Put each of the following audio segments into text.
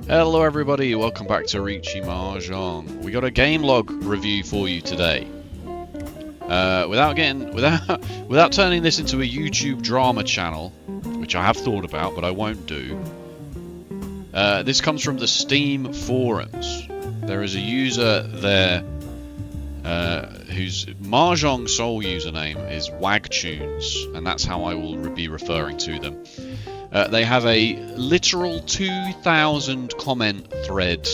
Hello everybody, welcome back to Riichi Mahjong. We got a game log review for you today. Without turning this into a YouTube drama channel, which I have thought about but I won't do. This comes from the Steam forums. There is a user there whose Mahjong Soul username is Wagtunes, and that's how I will be referring to them. They have a literal 2,000 comment thread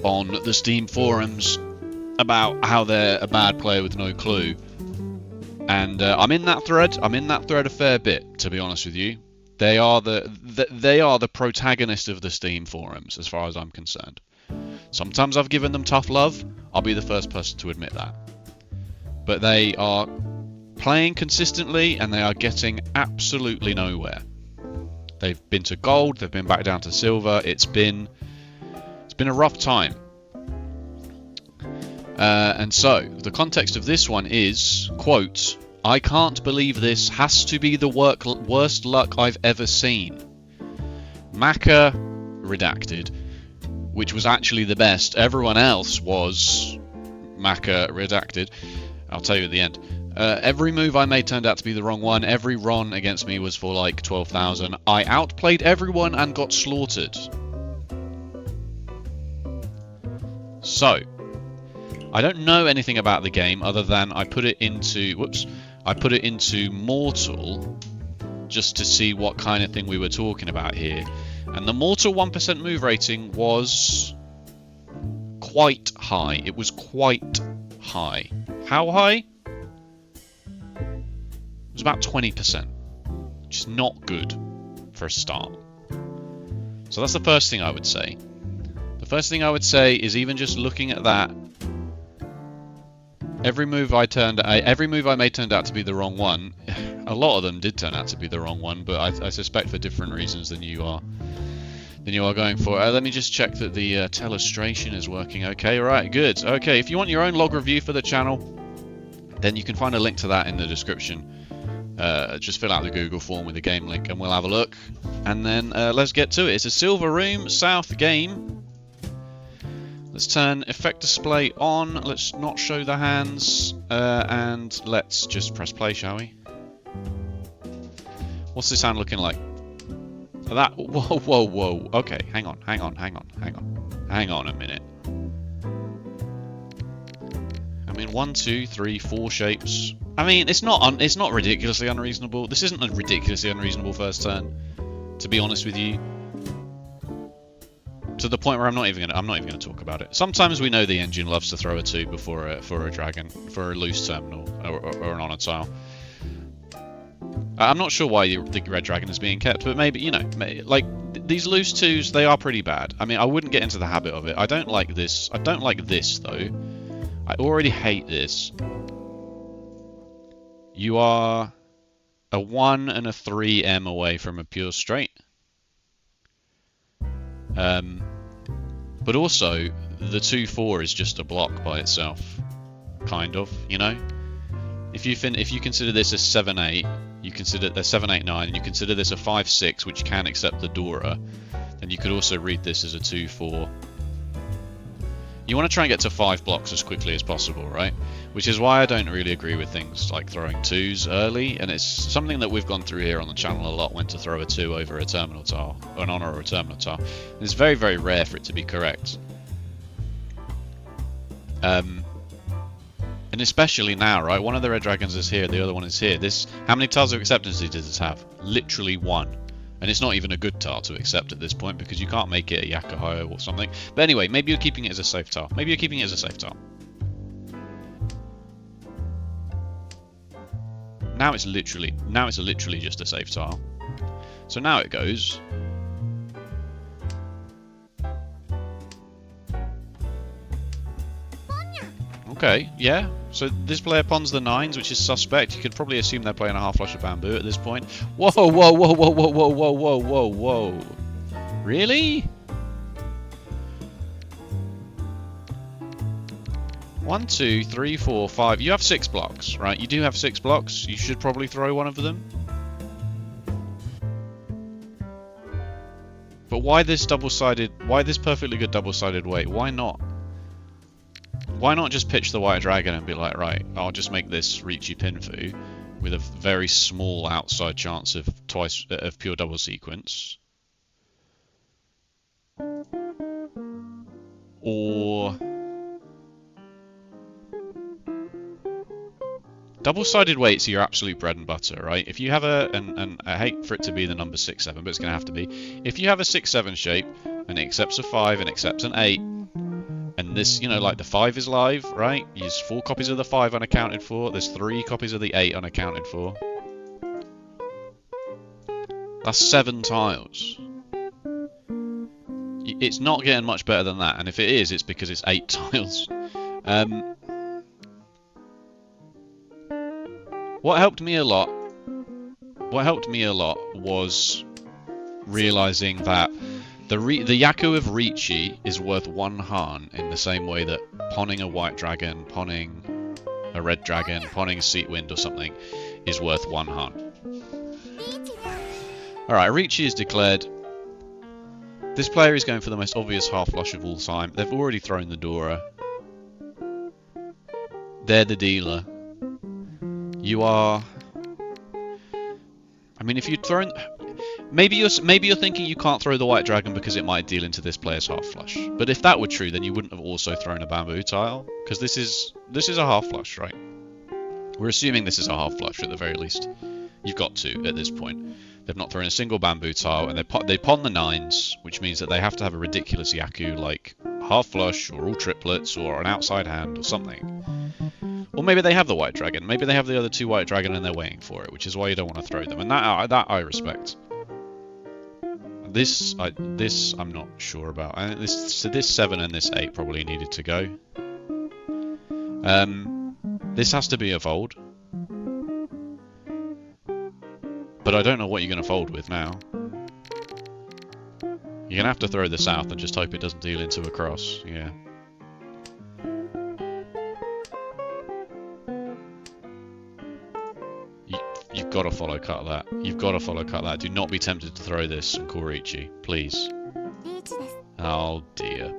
on the Steam forums about how they're a bad player with no clue. And I'm in that thread a fair bit, to be honest with you. They are the protagonist of the Steam forums, as far as I'm concerned. Sometimes I've given them tough love, I'll be the first person to admit that. But they are playing consistently and they are getting absolutely nowhere. They've been to gold, they've been back down to silver. It's been a rough time. And so the context of this one is, quote, "I can't believe this has to be the worst luck I've ever seen. Maka redacted, which was actually the best. Everyone else was Maka redacted. I'll tell you at the end. Every move I made turned out to be the wrong one. Every Ron against me was for like 12,000. I outplayed everyone and got slaughtered." So, I don't know anything about the game other than I put it into Mortal just to see what kind of thing we were talking about here. And the Mortal 1% move rating was quite high. It was quite high. How high? It was about 20%, which is not good for a start. So that's the first thing I would say. The first thing I would say is, even just looking at that, every move I made turned out to be the wrong one. A lot of them did turn out to be the wrong one, but I suspect for different reasons than you are going for. Let me just check that the telestration is working okay. Right, good. Okay, if you want your own log review for the channel, then you can find a link to that in the description. Just fill out the Google form with the game link and we'll have a look. And then let's get to it. It's a silver room, south game. Let's turn effect display on. Let's not show the hands. And let's just press play, shall we? What's this hand looking like? That, whoa. Okay, hang on a minute. I mean, 1, 2, 3, 4 shapes. I mean, it's not ridiculously unreasonable. This isn't a ridiculously unreasonable first turn, to be honest with you. To the point where I'm not even gonna talk about it. Sometimes we know the engine loves to throw a 2 before a dragon, for a loose terminal or an honor tile. I'm not sure why the red dragon is being kept, but maybe, you know, like these loose 2s, they are pretty bad. I mean, I wouldn't get into the habit of it. I don't like this. I don't like this though. I already hate this. You are a 1 and a 3M away from a pure straight. But also, the 2-4 is just a block by itself, kind of, you know? If you consider this a 7-8, you consider a 7-8-9, and you consider this a 5-6, which can accept the Dora, then you could also read this as a 2-4. You want to try and get to 5 blocks as quickly as possible, right? Which is why I don't really agree with things like throwing 2s early, and it's something that we've gone through here on the channel a lot, when to throw a 2 over a terminal tile, or an honor or a terminal tile. And it's very, very rare for it to be correct. And especially now, right? One of the red dragons is here, the other one is here. How many tiles of acceptance does this have? Literally 1. And it's not even a good tile to accept at this point, because you can't make it a Yakuho or something. But anyway, maybe you're keeping it as a safe tile. Now it's literally just a safe tile. So now it goes. Okay, yeah. So this player pawns the 9s, which is suspect. You could probably assume they're playing a half flush of bamboo at this point. Whoa. Really? 1, 2, 3, 4, 5. You have 6 blocks, right? You do have 6 blocks. You should probably throw one of them. But but why this double-sided? Why this perfectly good double-sided weight? Why not? Why not just pitch the white dragon and be like, right, I'll just make this Riichi Pinfu with a very small outside chance of pure double sequence, or double-sided weights are your absolute bread and butter, right? If you have and I hate for it to be the number 6, 7, but it's going to have to be. If you have a 6, 7 shape and it accepts a 5 and accepts an 8, and this, like the 5 is live, right? Use 4 copies of the 5 unaccounted for. There's 3 copies of the 8 unaccounted for. That's 7 tiles. It's not getting much better than that, and if it is, it's because it's 8 tiles. What helped me a lot was realizing that the Yaku of Riichi is worth 1 Han in the same way that pawning a white dragon, pawning a red dragon, pawning a seat wind or something is worth 1 Han. Alright, Riichi is declared. This player is going for the most obvious half flush of all time. They've already thrown the Dora. They're the dealer. You are... I mean, if you'd thrown... Maybe you're thinking you can't throw the white dragon because it might deal into this player's half flush. But if that were true, then you wouldn't have also thrown a bamboo tile, because this is a half flush, right? We're assuming this is a half flush at the very least. You've got to at this point. They've not thrown a single bamboo tile, and they pawn the 9s, which means that they have to have a ridiculous Yaku like half flush or all triplets or an outside hand or something. Or maybe they have the white dragon. Maybe they have the other 2 white dragon and they're waiting for it, which is why you don't want to throw them. And that I respect. This I'm not sure about. This 7 and this 8 probably needed to go. This has to be a fold. But I don't know what you're going to fold with now. You're going to have to throw the south and just hope it doesn't deal into a cross. Yeah. You've got to follow cut that. You've got to follow cut that. Do not be tempted to throw this and call Riichi, please. Oh dear.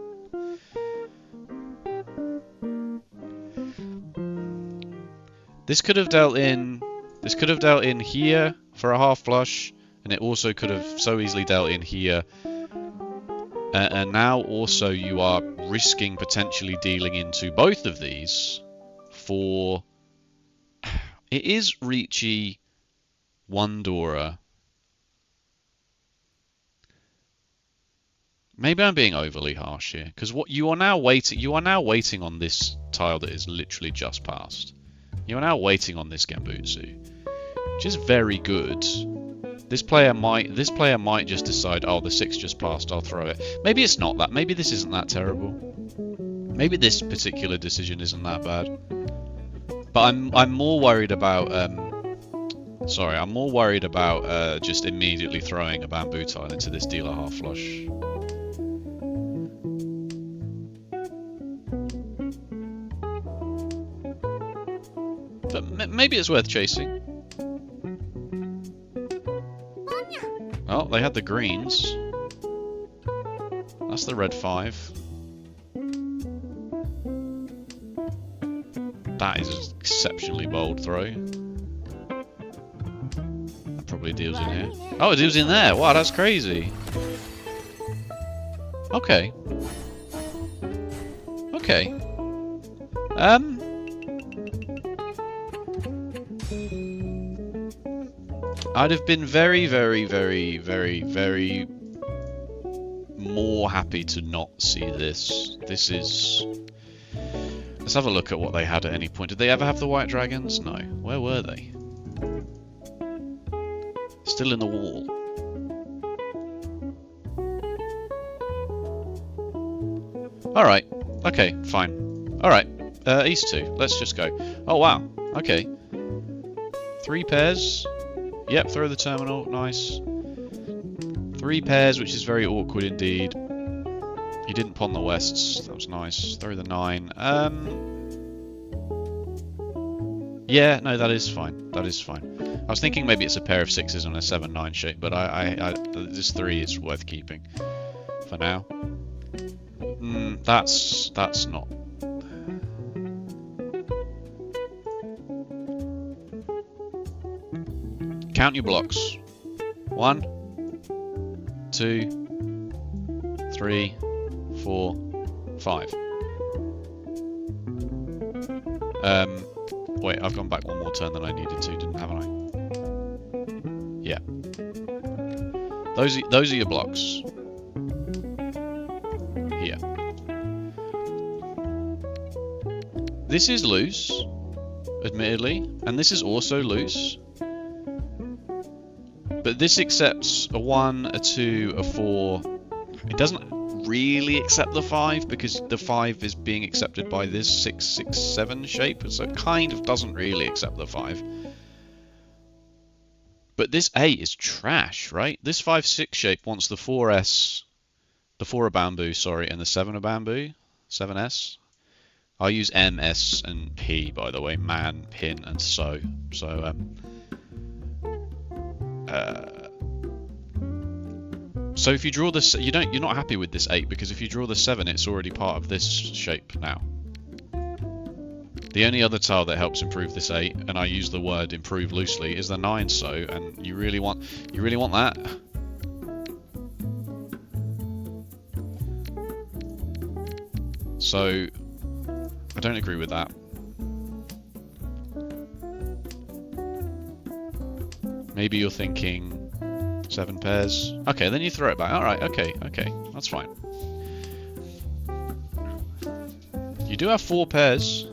This could have dealt in here for a half flush, and it also could have so easily dealt in here. And now also you are risking potentially dealing into both of these for... It is Riichi 1 Dora. Maybe I'm being overly harsh here, because what you are now waiting on this tile that is literally just passed. You are now waiting on this Genbutsu, which is very good. This player might just decide, oh, the 6 just passed, I'll throw it. Maybe it's not that. Maybe this isn't that terrible. Maybe this particular decision isn't that bad. But I'm more worried about I'm more worried about just immediately throwing a bamboo tile into this dealer half flush. But maybe it's worth chasing. Oh, they had the greens. That's the red 5. That is an exceptionally bold throw. That probably deals in here. Oh, it deals in there. Wow, that's crazy. Okay. Okay. I'd have been very, very, very, very, very more happy to not see this. This is... Let's have a look at what they had at any point. Did they ever have the white dragons? No. Where were they? Still in the wall. Alright. Okay, fine. Alright. East 2. Let's just go. Oh, wow. Okay. 3 pairs. Yep, throw the terminal. Nice. 3 pairs, which is very awkward indeed. He didn't pawn the wests. That was nice. Throw the 9. Yeah, no, that is fine. That is fine. I was thinking maybe it's a pair of 6s on a 7-9 shape, but this 3 is worth keeping. for now. That's not. Count your blocks. 1, 2, 3, 4, 5. Wait, I've gone back one more turn than I needed to, haven't I? Yeah. Those are your blocks. Here. This is loose, admittedly, and this is also loose. But this accepts a 1, a 2, a 4. It doesn't really accept the 5 because the 5 is being accepted by this 6, 6, 7 shape, so it kind of doesn't really accept the 5. But this 8 is trash, right? This 5, 6 shape wants the 4S, the 4 of bamboo, sorry, and the 7 of bamboo, 7S. I'll use M, S, and P, by the way, man, pin, and so. So if you draw this, you're not happy with this 8 because if you draw the 7, it's already part of this shape now. The only other tile that helps improve this 8, and I use the word improve loosely, is the 9 so, and you really want that. So I don't agree with that. Maybe you're thinking 7 pairs. Okay, then you throw it back. Alright, okay, that's fine. You do have 4 pairs.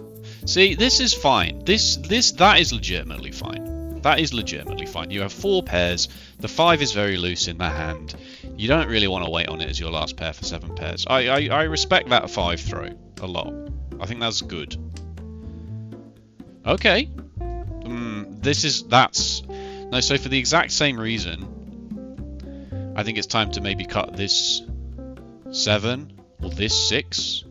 See, this is fine. That is legitimately fine. That is legitimately fine. You have 4 pairs. The 5 is very loose in the hand. You don't really want to wait on it as your last pair for 7 pairs. I respect that 5 throw a lot. I think that's good. Okay. No, so for the exact same reason, I think it's time to maybe cut this 7 or this 6.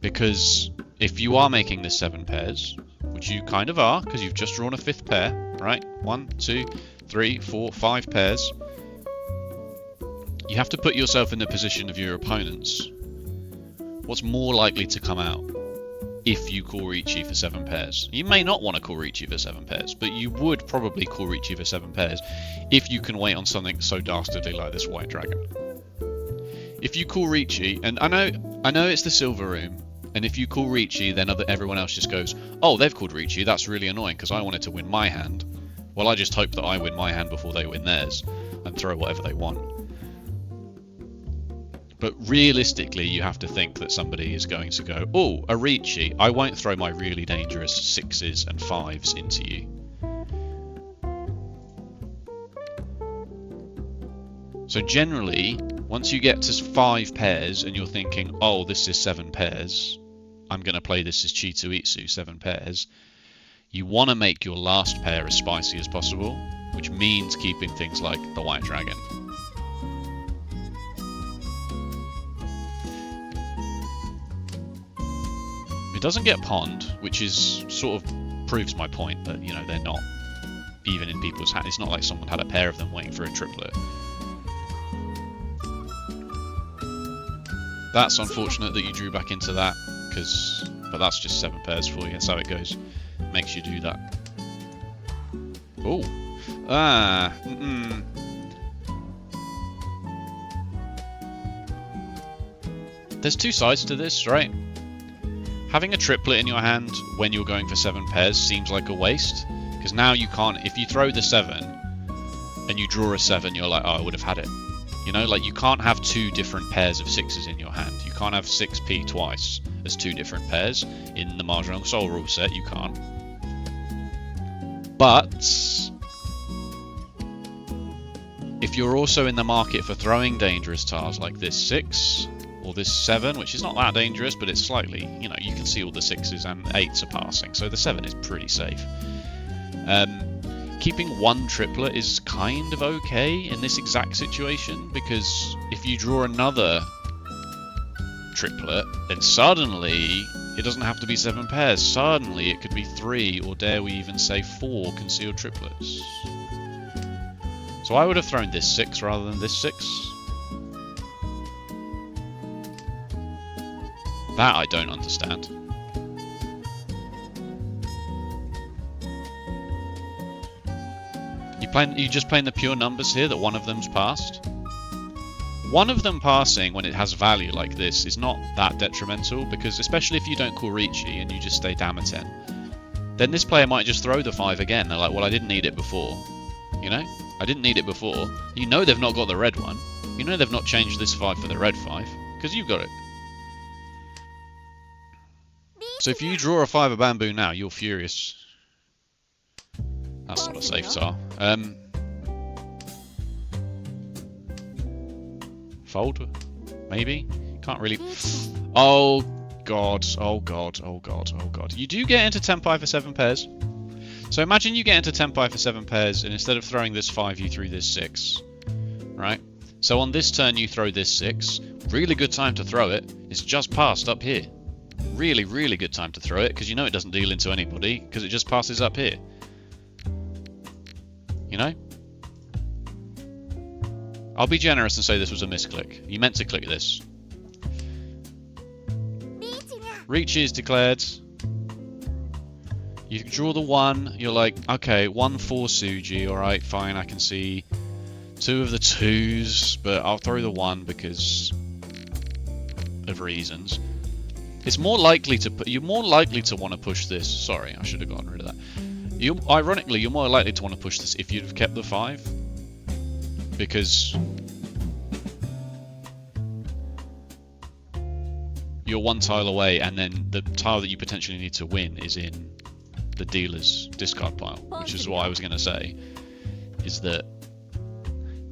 Because if you are making this 7 pairs, which you kind of are, because you've just drawn a 5th pair, right? 1, 2, 3, 4, 5 pairs. You have to put yourself in the position of your opponents. What's more likely to come out if you call Riichi for 7 pairs? You may not want to call Riichi for 7 pairs, but you would probably call Riichi for 7 pairs if you can wait on something so dastardly like this white dragon. If you call Riichi, and I know it's the silver room, and if you call Riichi, then everyone else just goes, oh, they've called Riichi, that's really annoying because I wanted to win my hand. Well, I just hope that I win my hand before they win theirs, and throw whatever they want. But realistically, you have to think that somebody is going to go, oh, a Riichi, I won't throw my really dangerous 6s and 5s into you. So generally, once you get to 5 pairs and you're thinking, oh, this is 7 pairs, I'm going to play this as Chituitsu, 7 pairs, you want to make your last pair as spicy as possible, which means keeping things like the white dragon. It doesn't get pawned, which is sort of proves my point that, you know, they're not even in people's hands. It's not like someone had a pair of them waiting for a triplet. That's unfortunate that you drew back into that, but that's just 7 pairs for you. That's how it goes. Makes you do that. Oh. There's 2 sides to this, right? Having a triplet in your hand when you're going for 7 pairs seems like a waste, because now you can't, if you throw the 7 and you draw a 7, you're like, oh, I would have had it. You know, like you can't have 2 different pairs of 6s in your hand. You can't have 6p twice as 2 different pairs. In the Mahjong Soul rule set, you can't. But if you're also in the market for throwing dangerous tiles like this 6 or this 7, which is not that dangerous, but it's slightly, you know, you can see all the 6s and 8s are passing, so the 7 is pretty safe. Keeping 1 triplet is kind of okay in this exact situation, because if you draw another triplet, then suddenly it doesn't have to be 7 pairs. Suddenly it could be 3, or dare we even say 4 concealed triplets. So I would have thrown this 6 rather than this 6. That I don't understand. You just playing the pure numbers here that one of them's passed? One of them passing when it has value like this is not that detrimental, because especially if you don't call Riichi and you just stay down a 10, then this player might just throw the 5 again. They're like, well, I didn't need it before. You know? I didn't need it before. You know they've not got the red one. You know they've not changed this 5 for the red 5, because you've got it. So if you draw a 5 of bamboo now, you're furious. That's not a safe tile. Fold? Maybe? Can't really... Oh god, oh god, oh god, oh god. You do get into tenpai for 7 pairs. So imagine you get into tenpai for 7 pairs, and instead of throwing this 5, you threw this 6. Right? So on this turn you throw this 6. Really good time to throw it. It's just passed up here. Really, really good time to throw it, because you know it doesn't deal into anybody, because it just passes up here. You know? I'll be generous and say this was a misclick. You meant to click this. Riichi is declared. You draw the 1. You're like, okay, 1 for Suji. Alright, fine, I can see 2 of the 2s, but I'll throw the 1 because of reasons. It's more likely to you're more likely to want to push this. Sorry, I should have gotten rid of that. Ironically, you're more likely to want to push this if you'd have kept the 5. Because you're 1 tile away, and then the tile that you potentially need to win is in the dealer's discard pile, which is what I was going to say, is that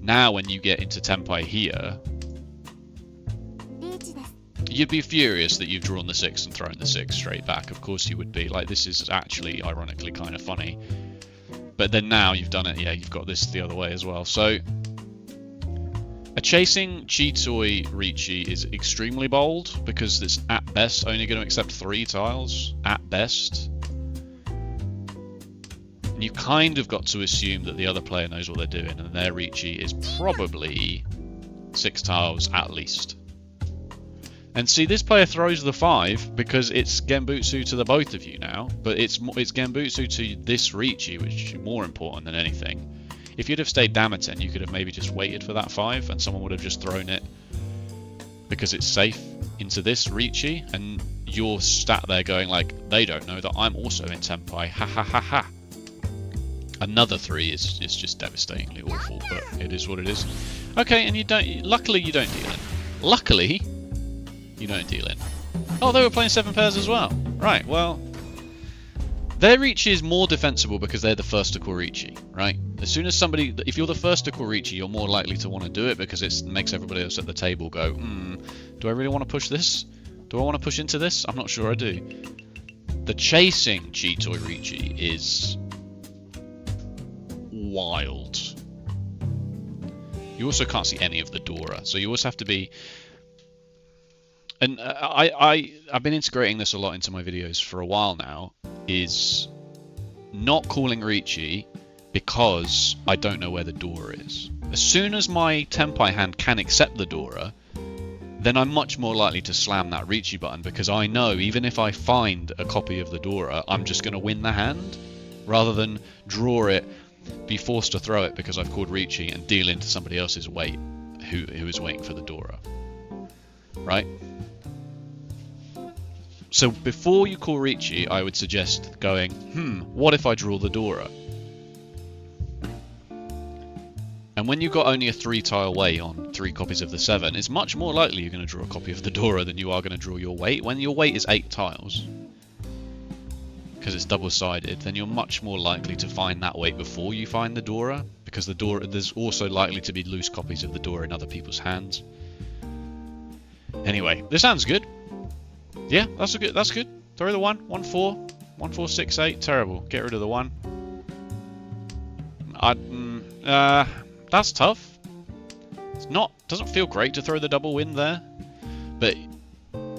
now when you get into tenpai here, you'd be furious that you've drawn the 6 and thrown the 6 straight back. Of course you would be. Like, this is actually, ironically, kind of funny. But then now you've done it, yeah, you've got this the other way as well. So, a chasing Chitoi Riichi is extremely bold, because it's at best only going to accept 3 tiles. At best. And you kind of got to assume that the other player knows what they're doing, and their Riichi is probably 6 tiles at least. And see, this player throws the 5 because it's Genbutsu to the both of you now, but it's Genbutsu to this Riichi, which is more important than anything. If you'd have stayed Damaten, you could have maybe just waited for that 5, and someone would have just thrown it because it's safe into this Riichi, and you're sat there going like, they don't know that I'm also in Tenpai, ha ha ha ha. Another 3 is just devastatingly awful, but it is what it is. Okay, and you don't. Luckily, you don't deal in. Luckily, you don't deal in. Oh, they were playing 7 pairs as well. Right. Well, their Riichi is more defensible because they're the first to call Riichi, right? As soon as somebody, if you're the first to call Riichi, you're more likely to want to do it because it makes everybody else at the table go, do I really want to push this? Do I want to push into this? I'm not sure I do. The chasing Chitoi Riichi is wild. You also can't see any of the Dora, so you always have to be... And I've been integrating this a lot into my videos for a while now, is not calling Riichi because I don't know where the Dora is. As soon as my Tenpai hand can accept the Dora, then I'm much more likely to slam that Riichi button, because I know even if I find a copy of the Dora, I'm just going to win the hand, rather than draw it, be forced to throw it because I've called Riichi, and deal into somebody else's weight who is waiting for the Dora. Right? So before you call Riichi, I would suggest going, what if I draw the Dora? And when you've got only a 3 tile way on 3 copies of the 7, it's much more likely you're going to draw a copy of the Dora than you are going to draw your weight. When your weight is 8 tiles, because it's double-sided, then you're much more likely to find that weight before you find the Dora, because the Dora, there's also likely to be loose copies of the Dora in other people's hands. Anyway, this sounds good. Yeah, that's good. Throw the 1, 1 4, 1 4 6 8. Terrible. Get rid of the 1. That's tough. It's not. Doesn't feel great to throw the double win there, but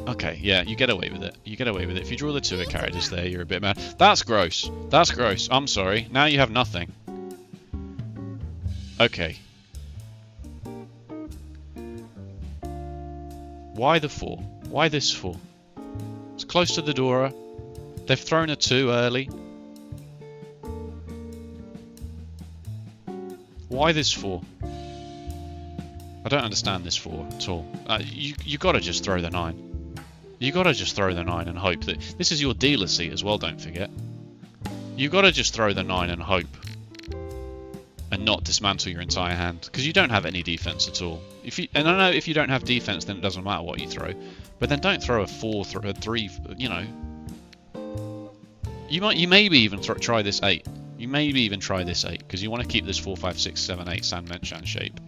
okay. Yeah, you get away with it. You get away with it. If you draw the 2 characters there, you're a bit mad. That's gross. That's gross. I'm sorry. Now you have nothing. Okay. Why the 4? Why this 4? It's close to the door. They've thrown a 2 early. Why this 4? I don't understand this 4 at all. You gotta just throw the 9. You gotta just throw the 9 and hope that... This is your dealer seat as well, don't forget. You gotta just throw the 9 and hope. And not dismantle your entire hand. Because you don't have any defense at all. And I know if you don't have defense, then it doesn't matter what you throw. But then don't throw a 4, a 3, you know. You maybe even try this 8. You maybe even try this 8. Because you want to keep this 4, 5, 6, 7, 8 Sanmenchan shape.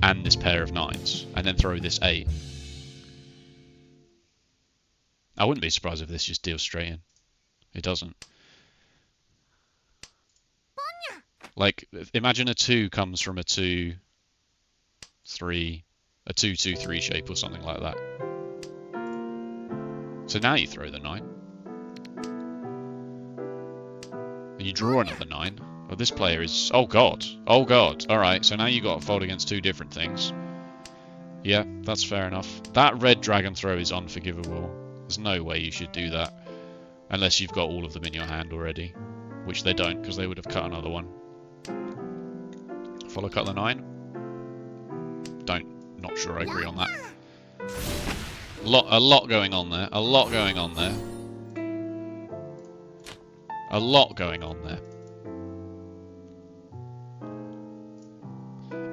And this pair of 9s. And then throw this 8. I wouldn't be surprised if this just deals straight in. It doesn't. Like, imagine a 2 comes from a 2, 3, a 2, 2, 3 shape or something like that. So now you throw the 9. And you draw another 9. Well, this player is... Oh, God. Oh, God. Alright, so now you got to fold against 2 different things. Yeah, that's fair enough. That red dragon throw is unforgivable. There's no way you should do that. Unless you've got all of them in your hand already. Which they don't, because they would have cut another one. Follow cut the 9. Not sure I agree on that. A lot going on there. A lot going on there. A lot going on there.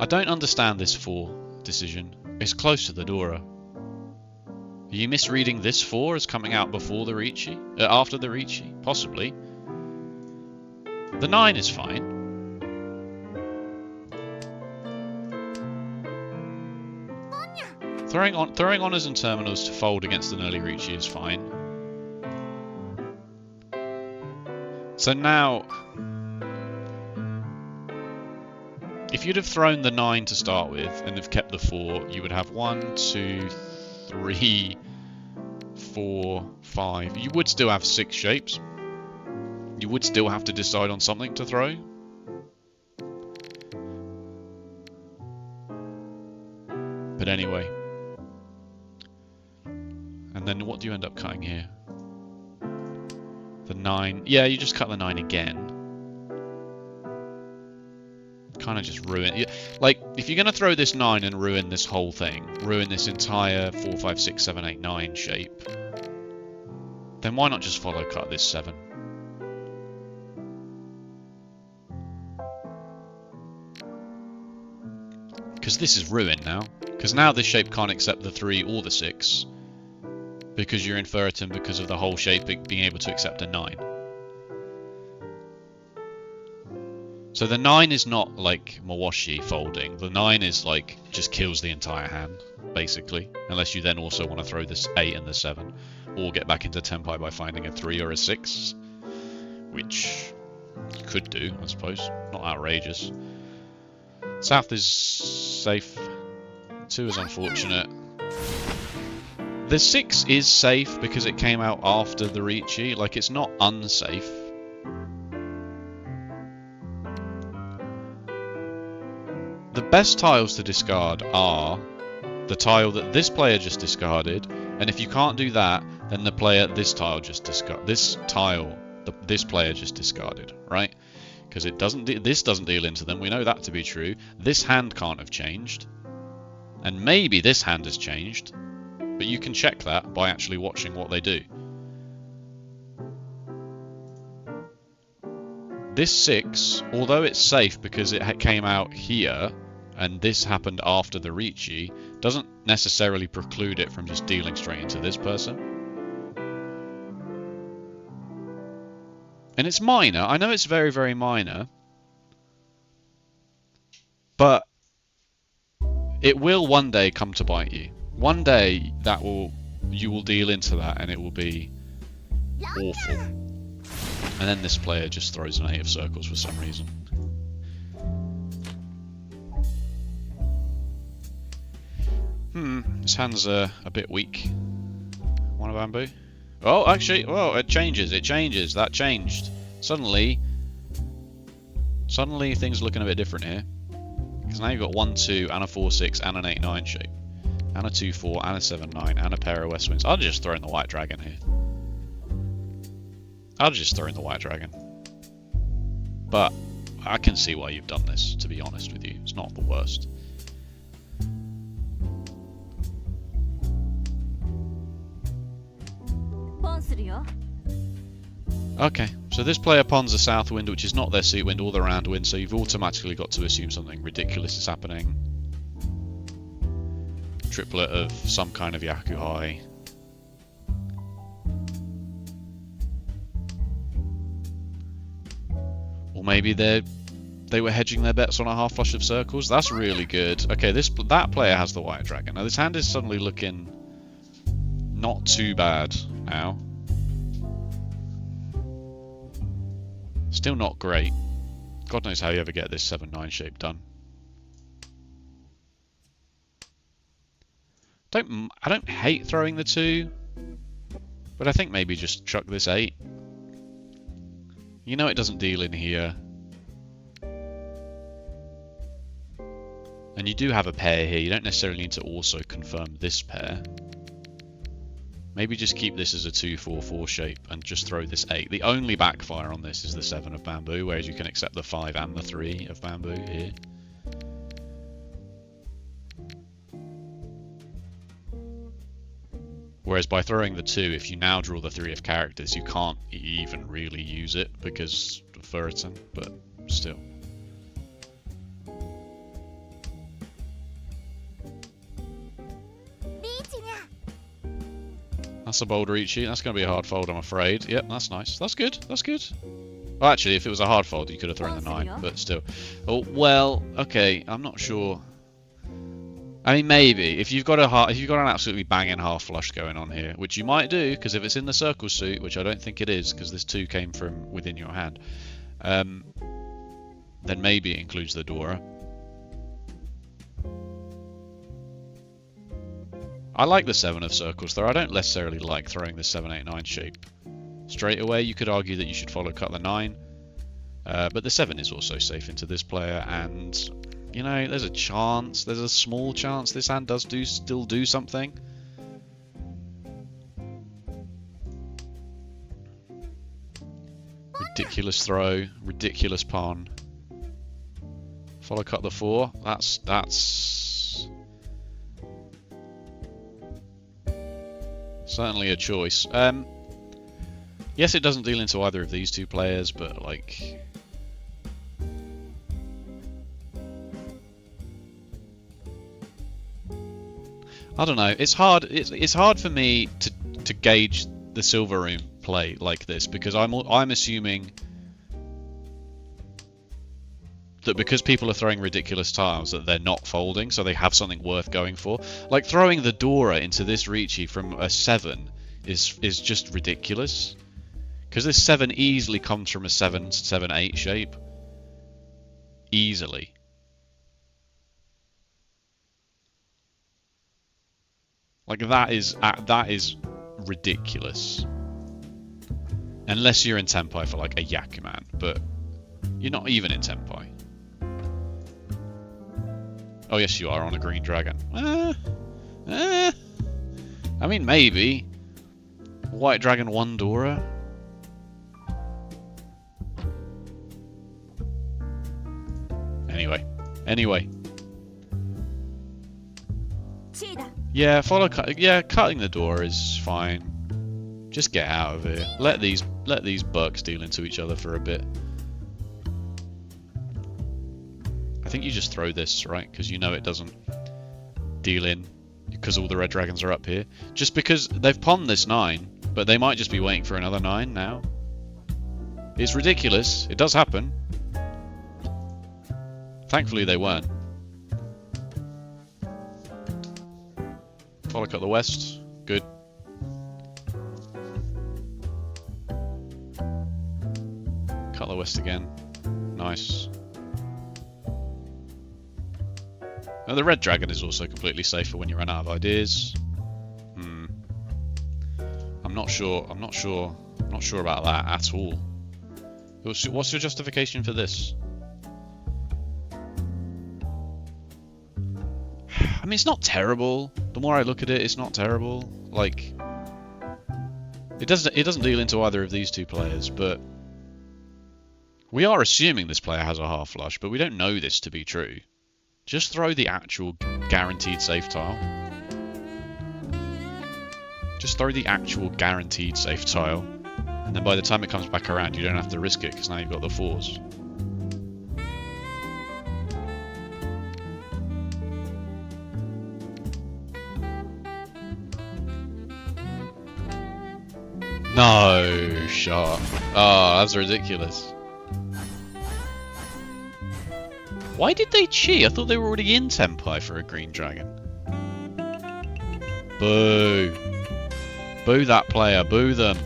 I don't understand this 4 decision. It's close to the Dora. Are you misreading this 4 as coming out before the Riichi? After the Riichi? Possibly. The 9 is fine. Throwing honors and terminals to fold against an early Riichi is fine. So now, if you'd have thrown the 9 to start with and have kept the 4, you would have 1, 2, 3, 4, 5. You would still have 6 shapes. You would still have to decide on something to throw. But anyway. And then what do you end up cutting here? The 9. Yeah, you just cut the 9 again. Kind of just ruin... Like, if you're going to throw this 9 and ruin this whole thing, ruin this entire 4, 5, 6, 7, 8, 9 shape, then why not just follow cut this 7? Because this is ruined now. Because now this shape can't accept the 3 or the 6. Because you're inferring because of the whole shape being able to accept a 9. So the 9 is not like Mawashi folding. The 9 is like, just kills the entire hand, basically. Unless you then also want to throw this 8 and the 7. Or get back into Tenpai by finding a 3 or a 6. Which you could do, I suppose. Not outrageous. South is safe. 2 is unfortunate. The 6 is safe because it came out after the Riichi. Like, it's not unsafe. The best tiles to discard are the tile that this player just discarded, and if you can't do that, then the player this player just discarded, right? Because this doesn't deal into them. We know that to be true. This hand can't have changed, and maybe this hand has changed. But you can check that by actually watching what they do. This 6, although it's safe because it came out here, and this happened after the Riichi, doesn't necessarily preclude it from just dealing straight into this person. And it's minor. I know it's very, very minor. But it will one day come to bite you. One day you will deal into that and it will be awful. And then this player just throws an 8 of circles for some reason. This hand's a bit weak. One of bamboo. Oh, actually, well, it changes. That changed. Suddenly, Suddenly things are looking a bit different here. Because now you've got 1-2 and a 4-6 and an 8-9 shape. And a 2-4 and a 7-9 and a pair of West Winds. I'll just throw in the White Dragon here. I'll just throw in the White Dragon. But I can see why you've done this, to be honest with you. It's not the worst. Okay, so this player pawns the south wind, which is not their suit wind or the round wind, so you've automatically got to assume something ridiculous is happening. Triplet of some kind of Yakuhai. Or maybe they were hedging their bets on a half flush of circles. That's really good. Okay, that player has the White Dragon. Now this hand is suddenly looking not too bad now. Still not great. God knows how you ever get this 7-9 shape done. I don't hate throwing the 2, but I think maybe just chuck this 8. You know it doesn't deal in here. And you do have a pair here. You don't necessarily need to also confirm this pair. Maybe just keep this as a 2-4-4 shape and just throw this 8. The only backfire on this is the 7 of bamboo, whereas you can accept the 5 and the 3 of bamboo here. Whereas by throwing the 2, if you now draw the 3 of characters, you can't even really use it because of Furiton, but still. That's a bold Riichi. That's going to be a hard fold, I'm afraid. Yep, that's nice. That's good. That's good. Well, actually, if it was a hard fold, you could have thrown the 9, but still. Oh, well, okay. I'm not sure. I mean, maybe if you've got an absolutely banging half flush going on here, which you might do, because if it's in the circle suit, which I don't think it is, because this 2 came from within your hand, then maybe it includes the Dora. I like the 7 of circles, though I don't necessarily like throwing the 7-8-9 shape. Straight away, you could argue that you should follow cut the 9, but the 7 is also safe into this player, and you know, there's a small chance this hand does still do something. Ridiculous throw, ridiculous pawn. Follow cut the 4. That's certainly a choice. Yes, it doesn't deal into either of these 2 players, but like, I don't know. It's hard. It's hard for me to gauge the Silver Room play like this because I'm assuming that because people are throwing ridiculous tiles that they're not folding, so they have something worth going for. Like throwing the Dora into this Riichi from a 7 is just ridiculous because this 7 easily comes from a 7-8 shape. Easily. Like that is ridiculous. Unless you're in Tenpai for like a Yakuman, but you're not even in Tenpai. Oh yes, you are on a green dragon. I mean maybe. White dragon 1 Dora. Anyway. Yeah, cutting the door is fine. Just get out of here. Let these bucks deal into each other for a bit. I think you just throw this, right? Because you know it doesn't deal in because all the red dragons are up here. Just because they've pawned this 9, but they might just be waiting for another 9 now. It's ridiculous. It does happen. Thankfully they weren't. Follow cut the west. Good. Cut the west again. Nice. Now the red dragon is also completely safe for when you run out of ideas. I'm not sure about that at all. What's your justification for this? I mean, it's not terrible. The more I look at it, it's not terrible. Like, it doesn't deal into either of these two players, but we are assuming this player has a half flush, but we don't know this to be true. Just throw the actual guaranteed safe tile. Just throw the actual guaranteed safe tile, and then by the time it comes back around, you don't have to risk it because now you've got the 4s. No shot. Oh, that's ridiculous. Why did they cheat? I thought they were already in Tenpai for a green dragon. Boo. Boo that player. Boo them.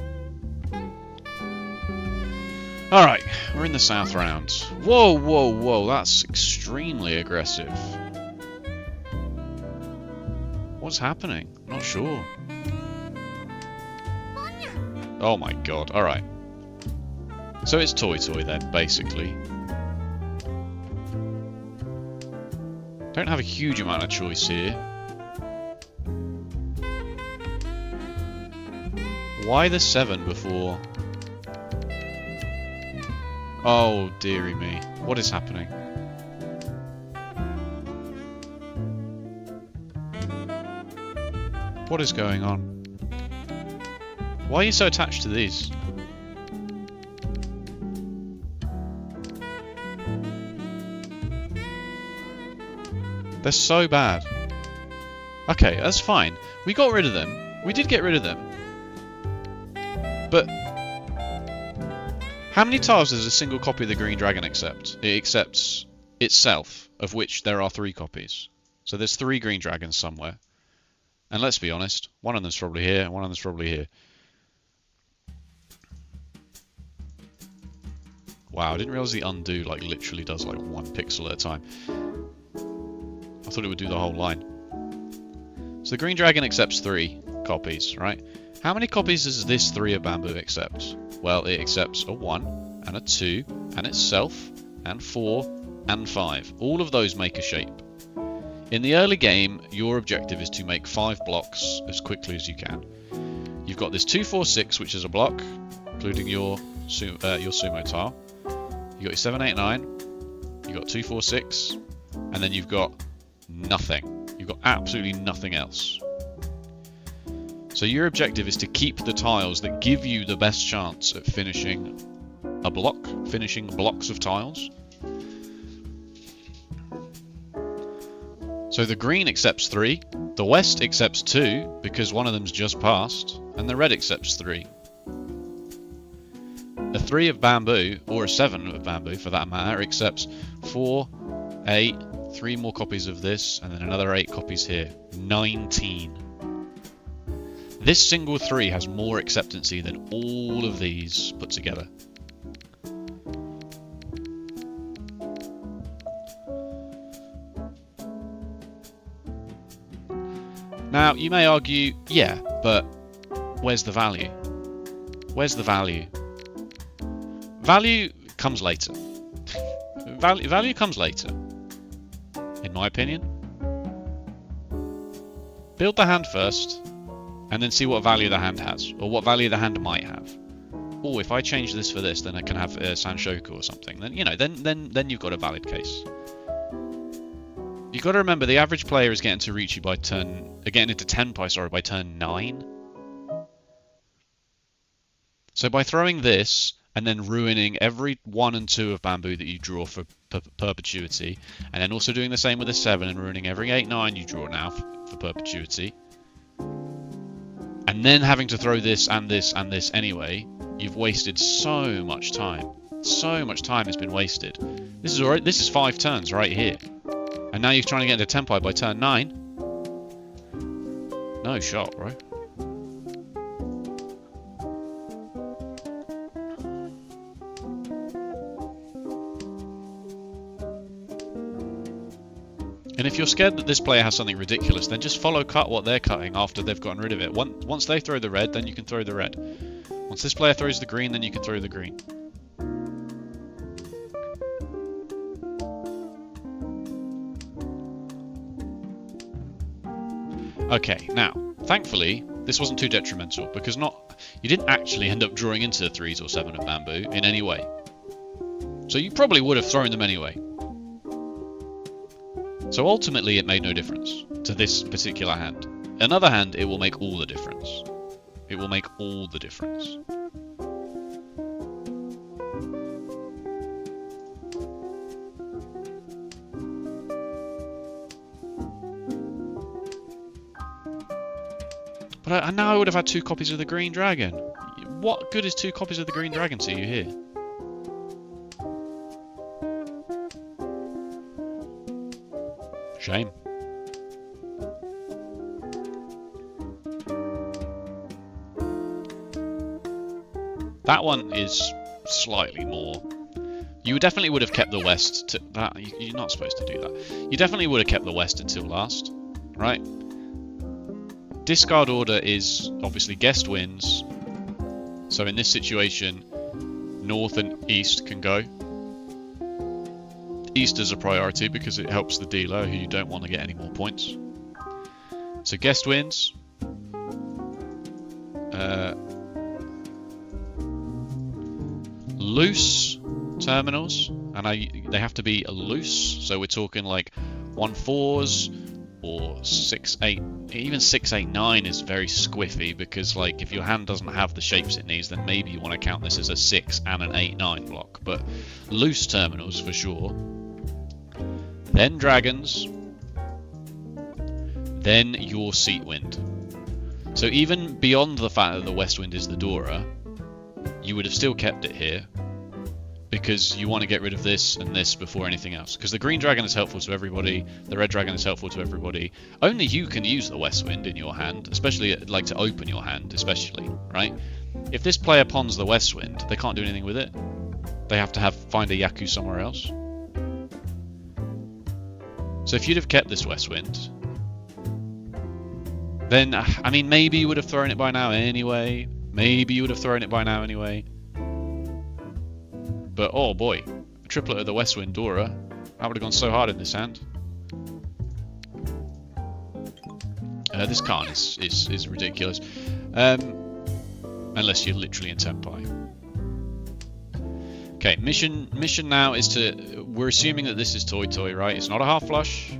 Alright, we're in the south round. Whoa, whoa, whoa. That's extremely aggressive. What's happening? Not sure. Oh my god, alright. So it's Toy Toy then, basically. Don't have a huge amount of choice here. Why the 7 before? Oh dearie me, what is happening? What is going on? Why are you so attached to these? They're so bad. Okay, that's fine. We got rid of them. We did get rid of them. But how many tiles does a single copy of the Green Dragon accept? It accepts itself, of which there are 3 copies. So there's 3 Green Dragons somewhere. And let's be honest, one of them's probably here, and one of them's probably here. Wow, I didn't realise the undo like literally does like 1 pixel at a time. I thought it would do the whole line. So the Green Dragon accepts 3 copies, right? How many copies does this 3 of bamboo accept? Well, it accepts a 1, and a 2, and itself, and 4, and 5. All of those make a shape. In the early game, your objective is to make 5 blocks as quickly as you can. You've got this 2, 4, 6, which is a block, including your sumo tile. You've got your 7, 8, 9. You've got 2, 4, 6. And then you've got nothing. You've got absolutely nothing else. So your objective is to keep the tiles that give you the best chance at finishing a block, finishing blocks of tiles. So the green accepts 3, the west accepts 2 because one of them's just passed, and the red accepts 3. A 3 of bamboo, or a 7 of bamboo for that matter, accepts 4, 8, 3 more copies of this, and then another 8 copies here. 19. This single 3 has more acceptancy than all of these put together. Now, you may argue, yeah, but where's the value? Where's the value? Value comes later. Value comes later, in my opinion. Build the hand first, and then see what value the hand has, or what value the hand might have. Oh, if I change this for this, then I can have Sanshoku or something. Then, you know, then you've got a valid case. You've got to remember the average player is getting to Riichi by getting into Tenpai, sorry, by turn 9. So by throwing this and then ruining every 1 and 2 of bamboo that you draw for perpetuity, and then also doing the same with a 7 and ruining every 8, 9 you draw now for perpetuity, and then having to throw this and this and this anyway, you've wasted so much time. So much time has been wasted. This is alright. This is 5 turns right here. And now you're trying to get into Tenpai by turn 9. No shot, bro. And if you're scared that this player has something ridiculous, then just follow cut what they're cutting after they've gotten rid of it. Once they throw the red, then you can throw the red. Once this player throws the green, then you can throw the green. Okay, now, thankfully, this wasn't too detrimental, because you didn't actually end up drawing into the 3s or 7 of bamboo in any way. So you probably would have thrown them anyway. So ultimately it made no difference to this particular hand. Another hand, it will make all the difference. It will make all the difference. But I know I would have had 2 copies of the Green Dragon. What good is 2 copies of the Green Dragon to you here? Shame. That one is slightly more. You definitely would have kept the West to that. You're not supposed to do that. You definitely would have kept the West until last, right? Discard order is obviously guest wins. So in this situation, North and East can go. East is a priority because it helps the dealer who you don't want to get any more points. So guest wins. Loose terminals, and they have to be loose. So we're talking like 1/4s or 6/8. Even 6/8/9 is very squiffy because, like, if your hand doesn't have the shapes it needs, then maybe you want to count this as a 6 and an 8/9 block. But loose terminals for sure. Then dragons. Then your seat wind. So even beyond the fact that the west wind is the Dora, you would have still kept it here because you want to get rid of this and this before anything else. Because the green dragon is helpful to everybody, the red dragon is helpful to everybody. Only you can use the west wind in your hand, especially like to open your hand, especially, right? If this player pawns the west wind, they can't do anything with it. They have to find a Yaku somewhere else. So if you'd have kept this west wind, then, I mean, maybe you would have thrown it by now anyway. Maybe you would have thrown it by now anyway. But, oh boy, a triplet of the west wind Dora, that would have gone so hard in this hand. This card is ridiculous. Unless you're literally in Tenpai. Okay, mission now is to... We're assuming that this is Toy Toy, right? It's not a half flush.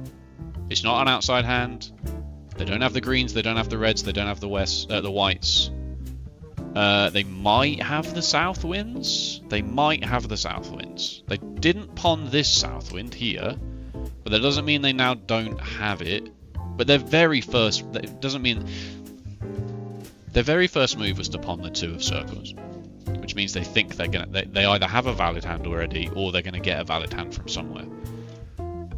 It's not an outside hand. They don't have the greens, they don't have the reds, they don't have the whites. They might have the south winds. They might have the south winds. They didn't pawn this south wind here, but that doesn't mean they now don't have it. But their very first... That doesn't mean... Their very first move was to pawn the 2 of circles, which means they think they're gonna... They either have a valid hand already, or they're gonna get a valid hand from somewhere.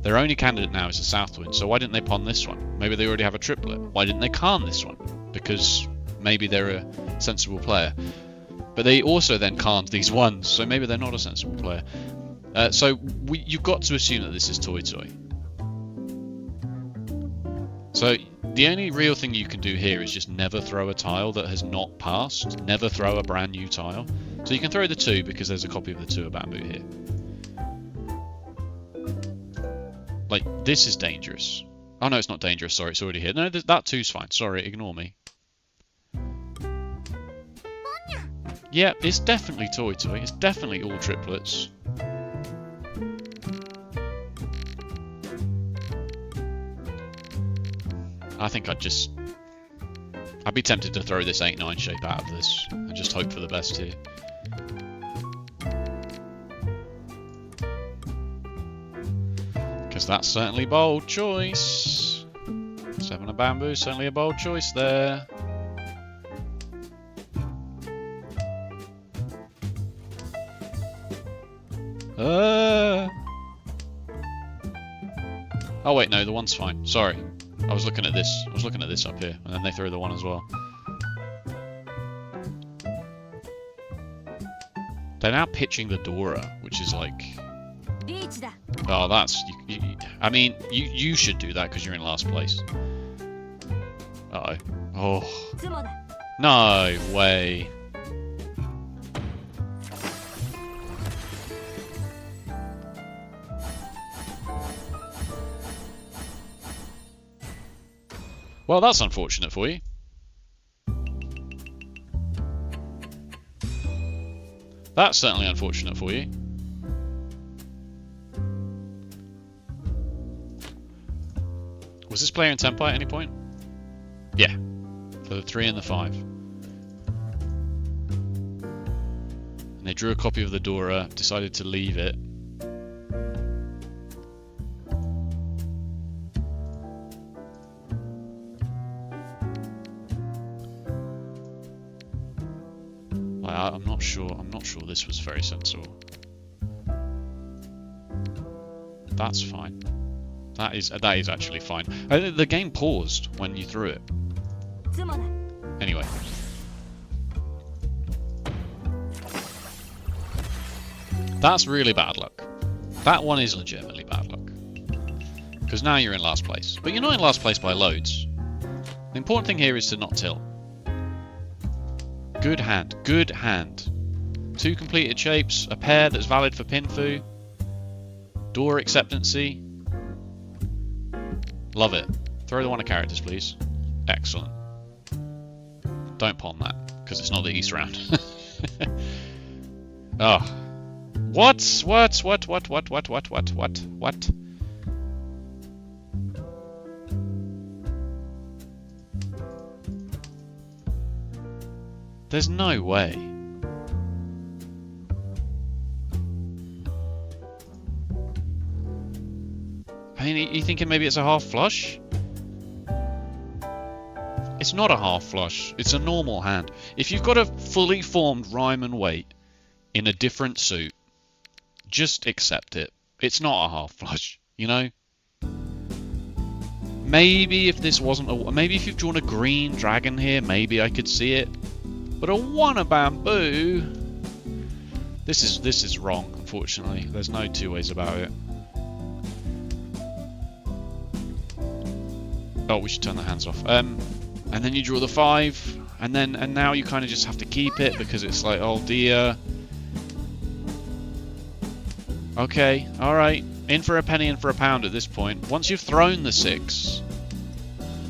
Their only candidate now is the south wind, so why didn't they pawn this one? Maybe they already have a triplet. Why didn't they Khan this one? Because maybe they're a sensible player. But they also then Khaned these ones, so maybe they're not a sensible player. So you've got to assume that this is Toy Toy. So the only real thing you can do here is just never throw a tile that has not passed. Never throw a brand new tile. So you can throw the 2 because there's a copy of the 2 of bamboo here. Like, this is dangerous. Oh no, it's not dangerous, sorry, it's already here. No, that 2's fine, sorry, ignore me. Yeah, it's definitely Toy Toy, it's definitely all triplets. I think I'd be tempted to throw this 8-9 shape out of this and just hope for the best here. Because that's certainly a bold choice. 7 of bamboo, certainly a bold choice there. Oh wait, no, the 1's fine. Sorry. I was looking at this. I was looking at this up here, and then they threw the 1 as well. They're now pitching the Dora, which is like... Oh, that's... I mean, you should do that because you're in last place. Uh-oh. Oh. No way. Well, that's unfortunate for you. That's certainly unfortunate for you. Was this player in Tempai at any point? Yeah. For the 3 and the 5. And they drew a copy of the Dora, decided to leave it. I'm not sure this was very sensible. That's fine. That is actually fine. The game paused when you threw it. Anyway. That's really bad luck. That one is legitimately bad luck. Because now you're in last place. But you're not in last place by loads. The important thing here is to not tilt. Good hand. Good hand. 2 completed shapes. A pair that's valid for Pinfu. Door acceptancy. Love it. Throw the 1 of characters, please. Excellent. Don't pawn that, because it's not the East round. Oh. What? There's no way. I mean, are you thinking maybe it's a half flush? It's not a half flush. It's a normal hand. If you've got a fully formed rhyme and weight in a different suit, just accept it. It's not a half flush, you know? Maybe if this wasn't a... Maybe if you've drawn a green dragon here, maybe I could see it. But a 1 of bamboo... This is wrong, unfortunately. There's no 2 ways about it. Oh, we should turn the hands off. And then you draw the 5, and now you kind of just have to keep it because it's like, oh dear. Okay, all right. In for a penny, in for a pound at this point. Once you've thrown the 6,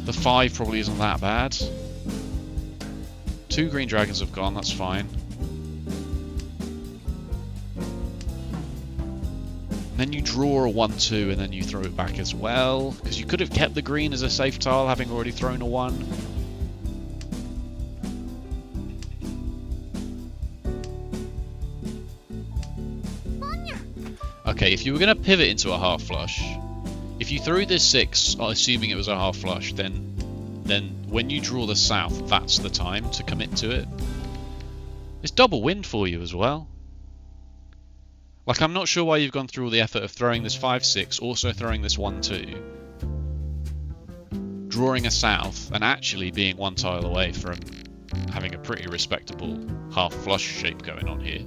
the 5 probably isn't that bad. 2 green dragons have gone. That's fine. Then you draw a 1-2 and then you throw it back as well, because you could have kept the green as a safe tile having already thrown a 1. Okay, if you were going to pivot into a half flush, if you threw this 6, assuming it was a half flush, then when you draw the south, that's the time to commit to it. It's double wind for you as well. Like, I'm not sure why you've gone through all the effort of throwing this 5-6, also throwing this 1-2, drawing a south, and actually being 1 tile away from having a pretty respectable half flush shape going on here.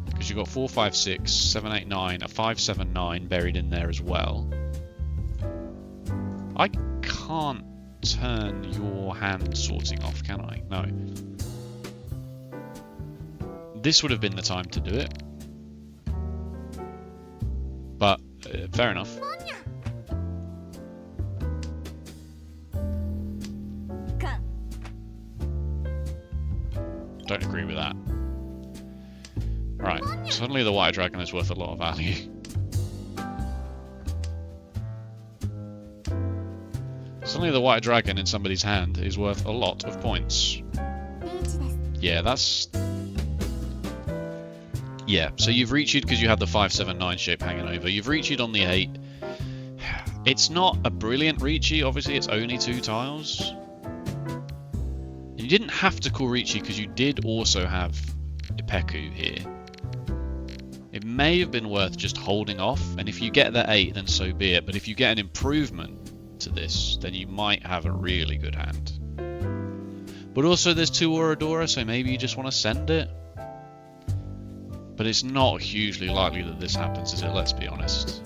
Because you've got 4, 5, 6, 7, 8, 9, a 5, 7, 9 buried in there as well. I can't turn your hand sorting off, can I? No. This would have been the time to do it. But, fair enough. Don't agree with that. Right, suddenly the white dragon is worth a lot of value. Suddenly the white dragon in somebody's hand is worth a lot of points. Yeah, that's... Yeah, so you've Riichi'd because you had the 5, 7, 9 shape hanging over. You've Riichi'd on the 8. It's not a brilliant Riichi, obviously it's only 2 tiles. You didn't have to call Riichi because you did also have Ipeku here. It may have been worth just holding off, and if you get the 8 then so be it, but if you get an improvement to this, then you might have a really good hand. But also there's 2 Orodora, so maybe you just want to send it. But it's not hugely likely that this happens, is it? Let's be honest.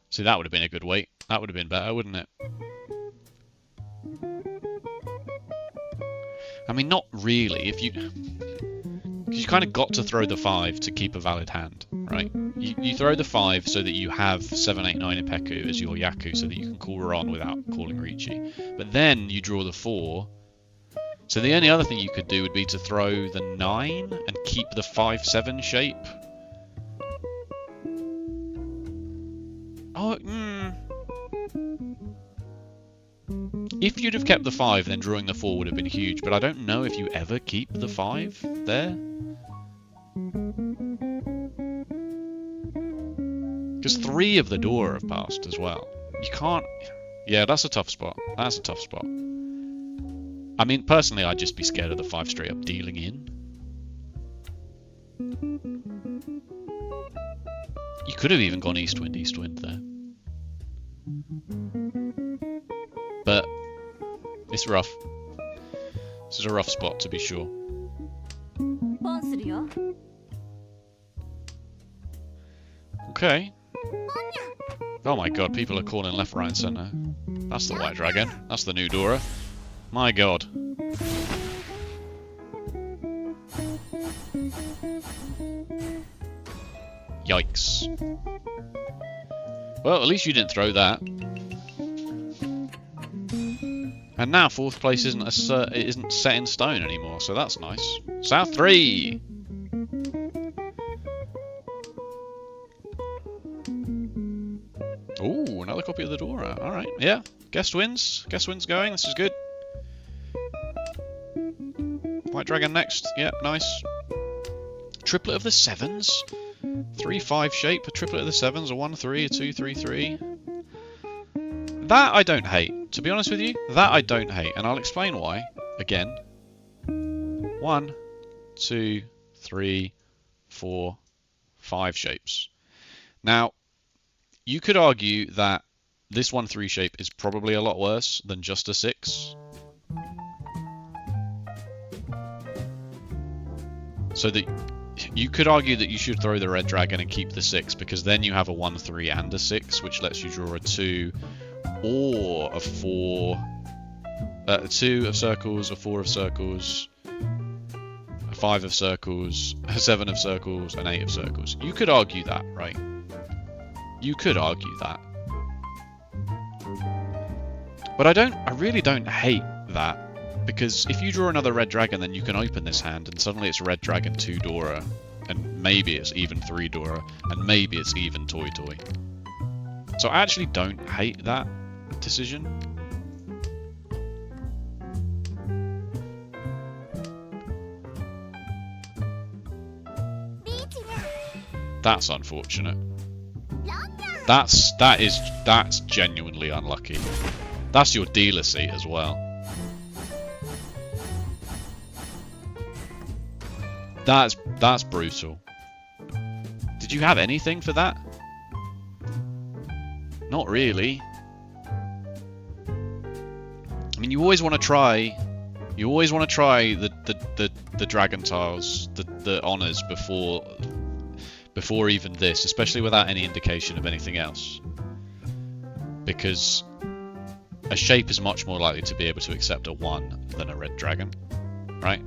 See, that would have been a good weight. That would have been better, wouldn't it? I mean, not really. If you... Because you kind of got to throw the 5 to keep a valid hand, right? You throw the 5 so that you have 7, 8, 9 Ipeku as your Yaku so that you can call her on without calling Riichi. But then you draw the 4. So the only other thing you could do would be to throw the 9 and keep the 5-7 shape. Oh, If you'd have kept the 5, then drawing the 4 would have been huge, but I don't know if you ever keep the 5 there. Because 3 of the door have passed as well. You can't... Yeah, that's a tough spot. That's a tough spot. I mean, personally, I'd just be scared of the 5 straight up dealing in. You could have even gone east wind there. But it's rough. This is a rough spot to be sure. Okay. Oh my god, people are calling left, right and centre. That's the white dragon. That's the new Dora. My god. Yikes. Well, at least you didn't throw that. And now 4th place isn't set in stone anymore, so that's nice. South 3! Ooh, another copy of the Dora. Alright, yeah. Guest wins. Guest wins going. This is good. White dragon next. Yep, nice. Triplet of the 7s. 3-5 shape. A triplet of the 7s. A 1-3. A 2-3-3. That I don't hate. To be honest with you, that I don't hate. And I'll explain why. Again. 1, 2, 3, 4, 5 shapes. Now, you could argue that this 1-3 shape is probably a lot worse than just a 6. So that you could argue that you should throw the red dragon and keep the 6, because then you have a 1-3 and a 6, which lets you draw a 2 or a 4, a 2 of circles, a 4 of circles, a 5 of circles, a 7 of circles, an 8 of circles. You could argue that, right? You could argue that. But I really don't hate that, because if you draw another red dragon, then you can open this hand and suddenly it's red dragon 2 Dora, and maybe it's even 3 Dora, and maybe it's even Toy Toy. So I actually don't hate that decision. That's unfortunate. That's genuinely unlucky. That's your dealer seat as well. That's brutal. Did you have anything for that? Not really. I mean, you always want to try the dragon tiles, the honors before even this, especially without any indication of anything else. Because a shape is much more likely to be able to accept a 1 than a red dragon, right?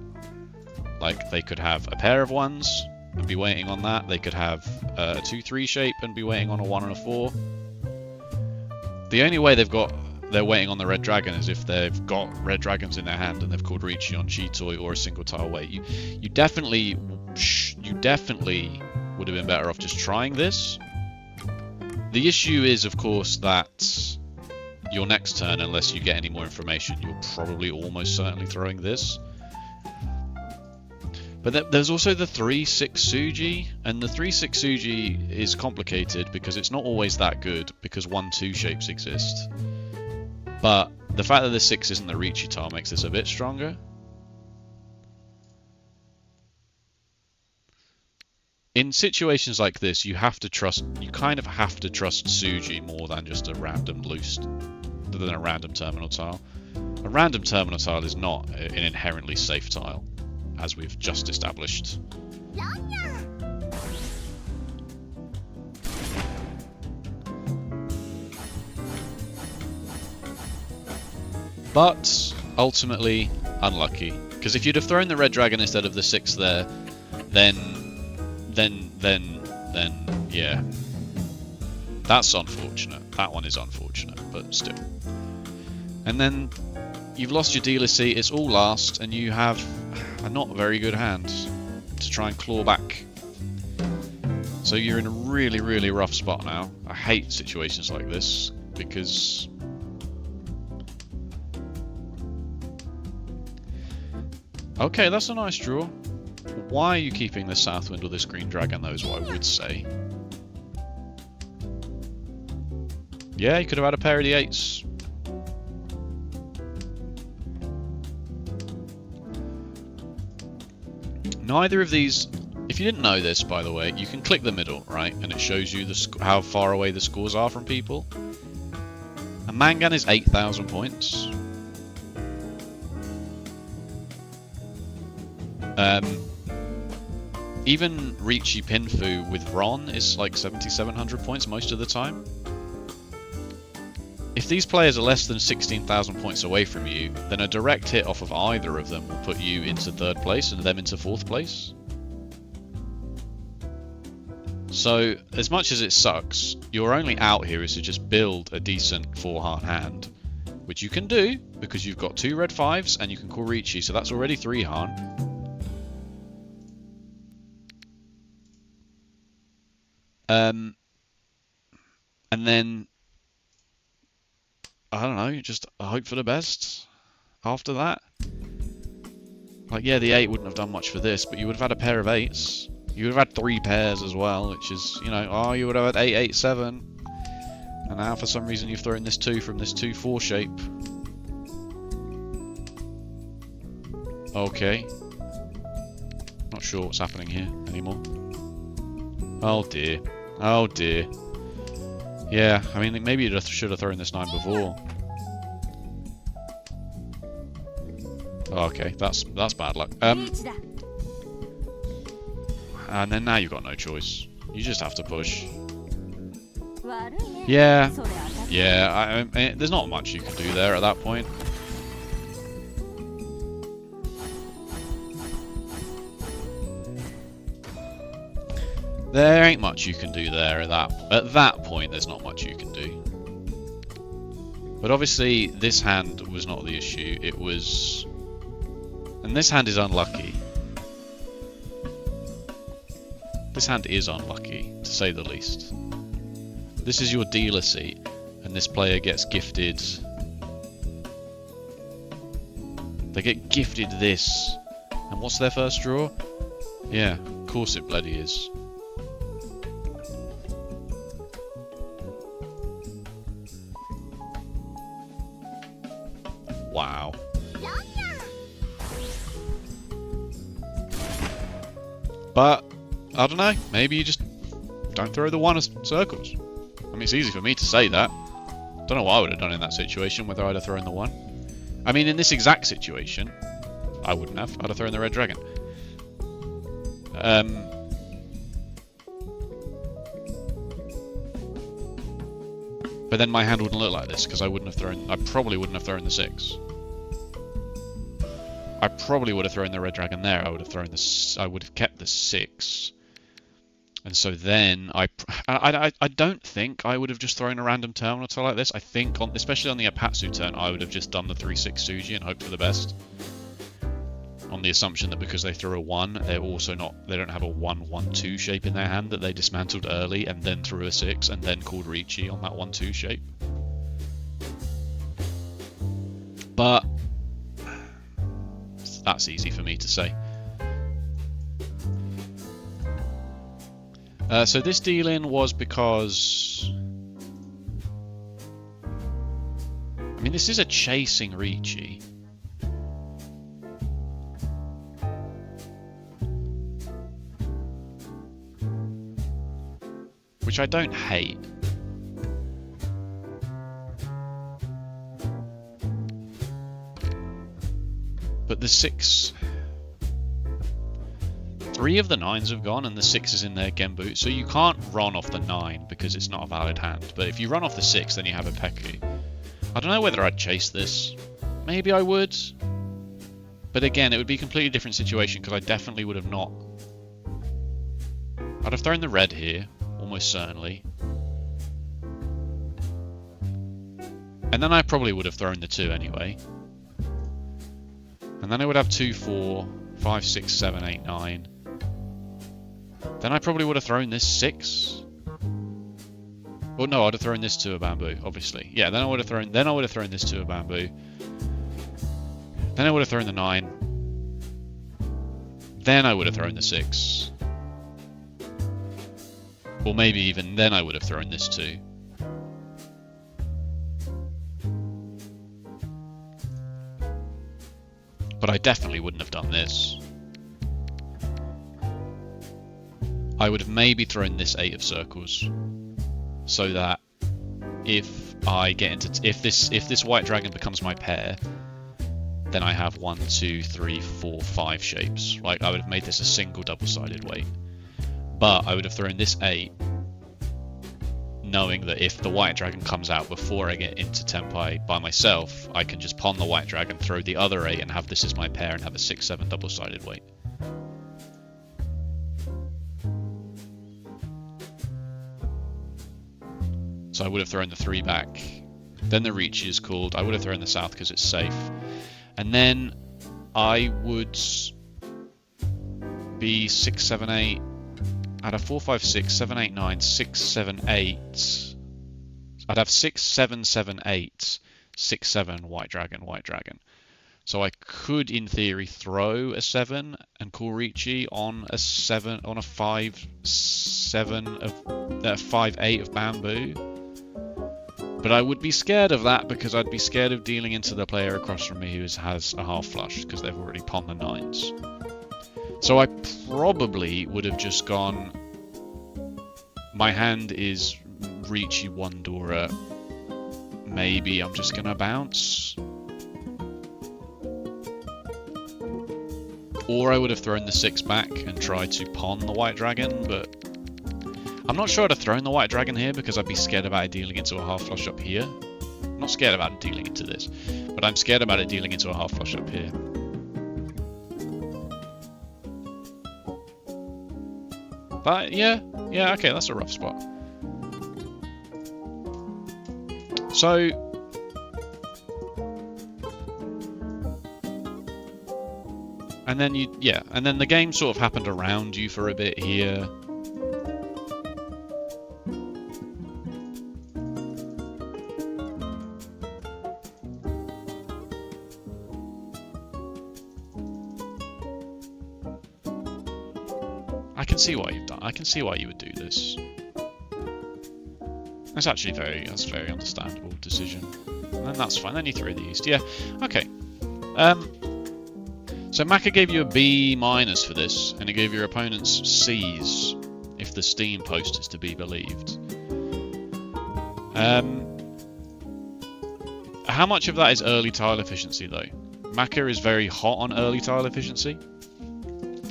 Like, they could have a pair of 1s and be waiting on that. They could have a 2-3 shape and be waiting on a 1 and a 4. The only way they're waiting on the red dragon is if they've got red dragons in their hand and they've called Riichi on Cheetoy or a single tile wait. You definitely would have been better off just trying this. The issue is, of course, that your next turn, unless you get any more information, you're probably almost certainly throwing this. But there's also the 3-6 Suji, and the 3-6 Suji is complicated because it's not always that good, because 1-2 shapes exist. But the fact that the 6 isn't the Riichi tile makes this a bit stronger. In situations like this, you kind of have to trust Suji more than just a random terminal tile. A random terminal tile is not an inherently safe tile, as we've just established. But ultimately unlucky, because if you'd have thrown the red dragon instead of the 6 there, then, yeah. That's unfortunate. That one is unfortunate, but still. And then you've lost your dealer seat, it's all last, and you have a not very good hand to try and claw back. So you're in a really, really rough spot now. I hate situations like this, because okay, that's a nice draw. Why are you keeping this Southwind or this Green Dragon, though, is what I would say. Yeah, you could have had a pair of the 8s. Neither of these, if you didn't know this, by the way, you can click the middle, right? And it shows you how far away the scores are from people. And Mangan is 8,000 points. Even Riichi Pinfu with Ron is like 7,700 points most of the time. If these players are less than 16,000 points away from you, then a direct hit off of either of them will put you into 3rd place and them into 4th place. So, as much as it sucks, your only out here is to just build a decent 4-heart hand, which you can do because you've got 2 red 5s and you can call Riichi, so that's already 3 harm. And then, I don't know, just hope for the best after that. Like, yeah, the 8 wouldn't have done much for this, but you would have had a pair of 8s. You would have had 3 pairs as well, which is, you know, oh, you would have had 8, 8, 7. And now for some reason you've thrown this 2 from this 2-4 shape. Okay. Not sure what's happening here anymore. Oh dear. Oh dear. Yeah, I mean, maybe you should have thrown this 9 before. Okay, that's bad luck. And then now you've got no choice. You just have to push. Yeah. Yeah, I mean, there's not much you can do there at that point. There ain't much you can do there at that point. There's not much you can do. But obviously, this hand was not the issue. It was, and this hand is unlucky. This hand is unlucky, to say the least. This is your dealer seat, and this player gets gifted. They get gifted this, and what's their first draw? Yeah, of course it bloody is. Wow. But, I don't know, maybe you just don't throw the 1 as circles. I mean, it's easy for me to say that. Don't know what I would have done in that situation, whether I'd have thrown the 1. I mean, in this exact situation, I wouldn't have. I'd have thrown the red dragon. But then my hand wouldn't look like this, because I probably wouldn't have thrown the 6. I probably would have thrown the red dragon there. I would have kept the 6. And so then I don't think I would have just thrown a random terminal like this. I think, especially on the Apatsu turn, I would have just done the 3-6 Suji and hoped for the best. On the assumption that because they threw a 1, they don't have a 1-1-2 shape in their hand that they dismantled early and then threw a 6 and then called Riichi on that 1-2 shape. But that's easy for me to say. So this deal-in was because, I mean, this is a chasing Riichi. Which I don't hate. But the 6... 3 of the 9s have gone and the 6 is in their Genbu, so you can't run off the 9 because it's not a valid hand. But if you run off the 6, then you have a Peku. I don't know whether I'd chase this. Maybe I would. But again, it would be a completely different situation because I definitely would have not I'd have thrown the red here, almost certainly. And then I probably would have thrown the 2 anyway. And then I would have 2, 4, 5, 6, 7, 8, 9. Then I probably would have thrown this 6. Well, no, I'd have thrown this to a bamboo, obviously. Yeah, then I would have thrown this to a bamboo. Then I would have thrown the 9. Then I would have thrown the 6. Or maybe even then I would have thrown this too. But I definitely wouldn't have done this. I would have maybe thrown this 8 of circles, so that if I get into if this white dragon becomes my pair, then I have 1, 2, 3, 4, 5 shapes. Like, I would have made this a single double-sided weight. But I would have thrown this 8, knowing that if the white dragon comes out before I get into Tenpai by myself, I can just pawn the white dragon, throw the other 8, and have this as my pair and have a 6, 7 double-sided weight. So I would have thrown the 3 back. Then the Riichi is called. I would have thrown the south because it's safe. And then I would be 6, 7, 8. I'd have 4, 5, 6, 7, 8, 9, 6, 7, 8. I'd have 6, 7, 7, 8, 6, 7, white dragon, white dragon. So I could, in theory, throw a 7 and call Riichi on a 7, on a 5, 7 of 5, 8 of bamboo. But I would be scared of that because I'd be scared of dealing into the player across from me who has a half flush because they've already pawned the 9s. So I probably would have just gone, my hand is Riichi 1 Dora, maybe I'm just going to bounce. Or I would have thrown the 6 back and tried to pawn the white dragon, but I'm not sure I'd have thrown the white dragon here because I'd be scared about it dealing into a half flush up here. I'm not scared about it dealing into this, but I'm scared about it dealing into a half flush up here. But yeah, okay, that's a rough spot. So and then and then the game sort of happened around you for a bit here. I can see why you've done. I can see why you would do this. That's actually that's a very understandable decision. And then that's fine. Then you throw the east. Yeah. Okay. So Maka gave you a B- for this, and it gave your opponents C's if the Steam post is to be believed. How much of that is early tile efficiency though? Maka is very hot on early tile efficiency.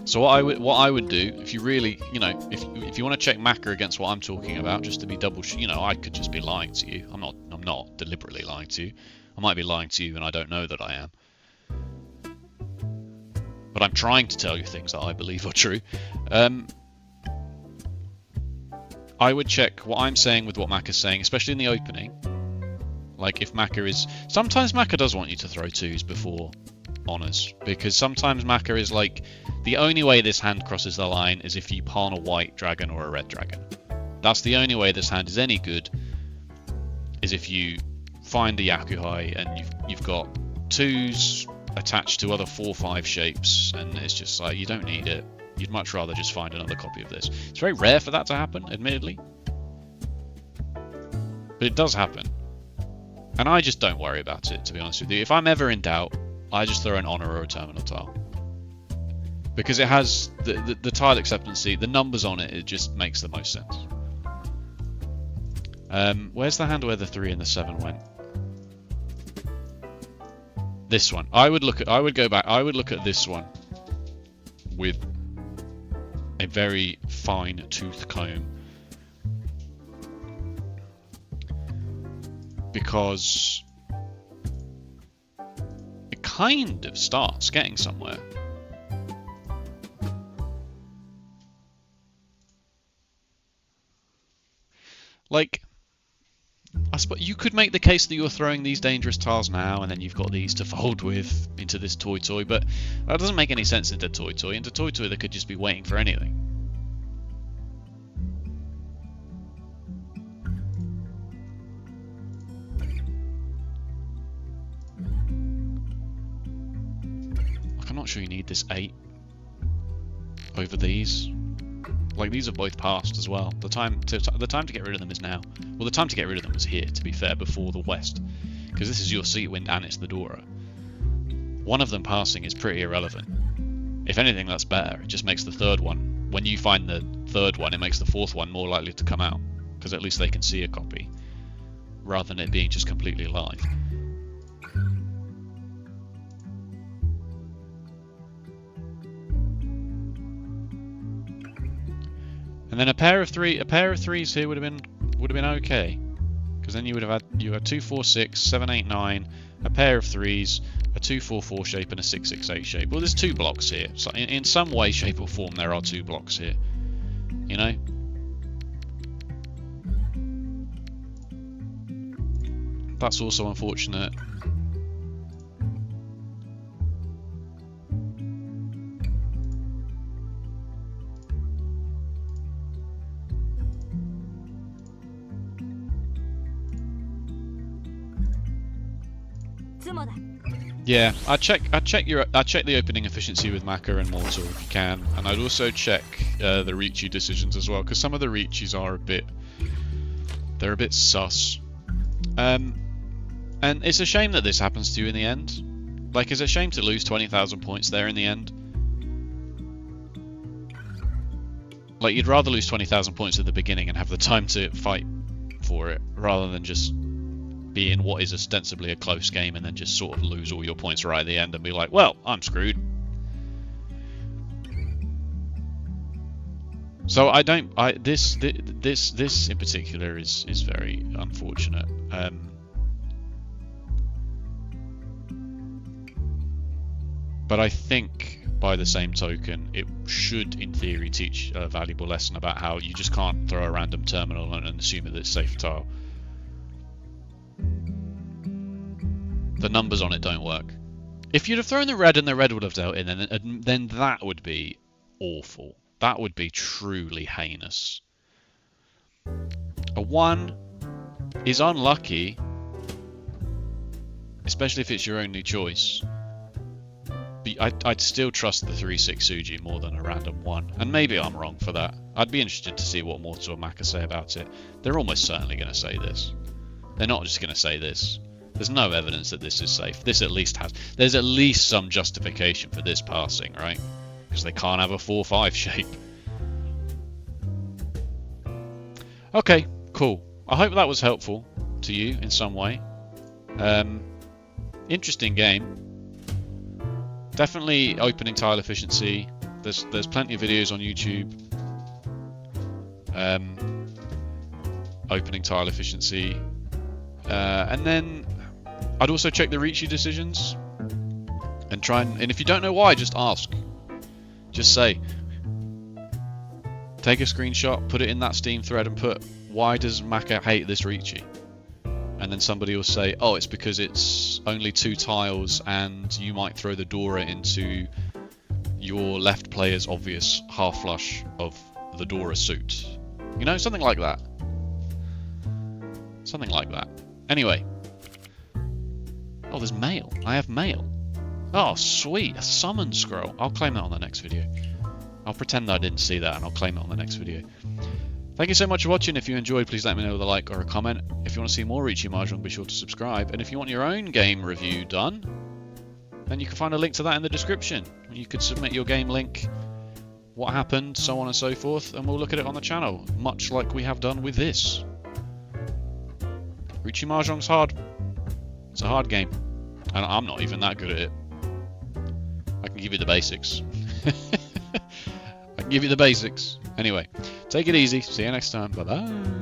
So what I would do, if you really, if you want to check Maka against what I'm talking about, just to be double, I could just be lying to you. I'm not deliberately lying to you. I might be lying to you, and I don't know that I am. But I'm trying to tell you things that I believe are true. I would check what I'm saying with what Maka's saying, especially in the opening. Like if Maka is, sometimes Maka does want you to throw 2s before honors, because sometimes Maka is like, the only way this hand crosses the line is if you pawn a white dragon or a red dragon. That's the only way this hand is any good, is if you find the Yakuhai and you've got 2s attached to other 4-5 shapes, and it's just like, you don't need it. You'd much rather just find another copy of this. It's very rare for that to happen, admittedly. But it does happen. And I just don't worry about it, to be honest with you. If I'm ever in doubt, I just throw an honor or a terminal tile. Because it has the tile acceptancy, the numbers on it, it just makes the most sense. Where's the hand where the 3 and the 7 went? This one. I would look at this one with a very fine tooth comb, because it kind of starts getting somewhere. Like, I suppose you could make the case that you're throwing these dangerous tiles now, and then you've got these to fold with into this toy, but that doesn't make any sense into toy. Into toy, they could just be waiting for anything. Like, I'm not sure you need this 8 over these. Like, these are both passed as well. The time to get rid of them is now. Well, the time to get rid of them was here, to be fair, before the West, because this is your Sea Wind and it's the Dora. One of them passing is pretty irrelevant. If anything, that's better. It just makes the third one. When you find the third one, it makes the fourth one more likely to come out, because at least they can see a copy, rather than it being just completely live. And then a pair of threes here would have been okay, because then you had 2, 4, 6, 7, 8, 9, a pair of threes, a 2, 4, 4 shape, and a 6, 6, 8 shape. Well, there's 2 blocks here. So in some way, shape, or form, there are 2 blocks here. You know. That's also unfortunate. Yeah, I'd check the opening efficiency with Maka and Mortal if you can, and I'd also check the Riichi decisions as well, because some of the Riichis are a bit sus. And it's a shame that this happens to you in the end. Like, it's a shame to lose 20,000 points there in the end. Like, you'd rather lose 20,000 points at the beginning and have the time to fight for it, rather than just be in what is ostensibly a close game and then just sort of lose all your points right at the end and be like, well, I'm screwed. So this in particular is very unfortunate. But I think by the same token, it should in theory teach a valuable lesson about how you just can't throw a random terminal and assume that it's safe tile. The numbers on it don't work. If you'd have thrown the red and the red would have dealt in, then that would be awful. That would be truly heinous. A 1 is unlucky, especially if it's your only choice. But I'd still trust the 3-6 Suji more than a random 1. And maybe I'm wrong for that. I'd be interested to see what Mortal and Maka say about it. They're almost certainly going to say this. They're not just going to say this. There's no evidence that this is safe. There's at least some justification for this passing, right? Because they can't have a 4-5 shape. Okay, cool. I hope that was helpful to you in some way. Interesting game. Definitely opening tile efficiency. There's plenty of videos on YouTube. Opening tile efficiency. And then I'd also check the Riichi decisions and try and if you don't know why, just ask. Just say, take a screenshot, put it in that Steam thread and put, why does Maka hate this Riichi? And then somebody will say, oh, it's because it's only 2 tiles and you might throw the Dora into your left player's obvious half flush of the Dora suit. You know, something like that. Something like that. Anyway. Oh, there's mail. I have mail. Oh, sweet. A summon scroll. I'll claim that on the next video. I'll pretend that I didn't see that and I'll claim it on the next video. Thank you so much for watching. If you enjoyed, please let me know with a like or a comment. If you want to see more Riichi Mahjong, be sure to subscribe. And if you want your own game review done, then you can find a link to that in the description. You could submit your game link, what happened, so on and so forth, and we'll look at it on the channel, much like we have done with this. Riichi Mahjong's hard. It's a hard game, and I'm not even that good at it. I can give you the basics. I can give you the basics. Anyway, take it easy. See you next time. Bye-bye.